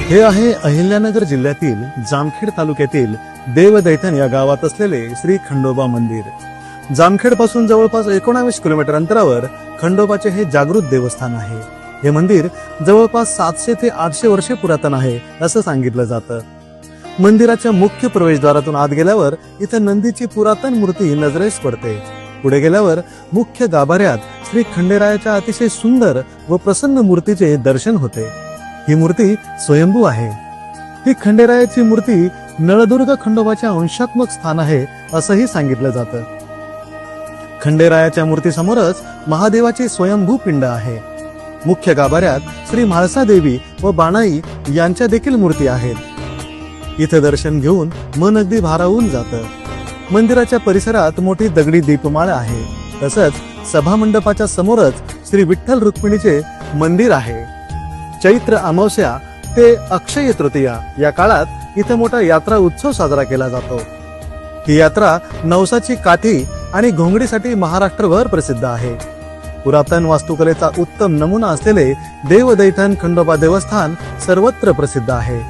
हे आहे अहिल्यानगर जिल्ह्यातील जामखेड तालुक्यातील देवदैठण या गावात असलेले श्री खंडोबा मंदिर। जामखेड पासून जवळपास 19 किलोमीटर अंतरावर खंडोबाचे हे जागृत देवस्थान आहे। हे मंदिर जवळपास 700 ते 800 वर्षे पुरातन आहे असं सांगितलं जातं। मंदिराच्या मुख्य प्रवेशद्वारातून आत गेल्यावर इथे नंदीची पुरातन मूर्ती नजरेस पडते। पुढे गेल्यावर मुख्य गाभाऱ्यात श्री खंडेरायाच्या अतिशय सुंदर व प्रसन्न मूर्तीचे दर्शन होते। ही मूर्ती स्वयंभू आहे। ही खंडेरायाची मूर्ती नळदुर्ग खंडोबाच्या अंशात्मक स्थान आहे असंही सांगितलं जातं। खंडेरायाच्या मूर्तीसमोरच महादेवाची स्वयंभू पिंड आहे। मुख्य गाभाऱ्यात श्री म्हाळसा देवी व बाणाई यांच्या देखील मूर्ती आहेत। इथे दर्शन घेऊन मन अगदी भारावून जातं। मंदिराच्या परिसरात मोठी दगडी दीपमाळ आहे। तसंच सभा मंडपाच्या समोरच श्री विठ्ठल रुक्मिणीचे मंदिर आहे। चैत्र अमावस्या ते अक्षय तृतीया या काळात इथे मोठा यात्रा उत्सव साजरा केला जातो। ही यात्रा नवसाची काठी आणि घोंगडीसाठी महाराष्ट्रभर प्रसिद्ध आहे। पुरातन वास्तुकलेचा उत्तम नमुना असलेले देवदैठण खंडोबा देवस्थान सर्वत्र प्रसिद्ध आहे।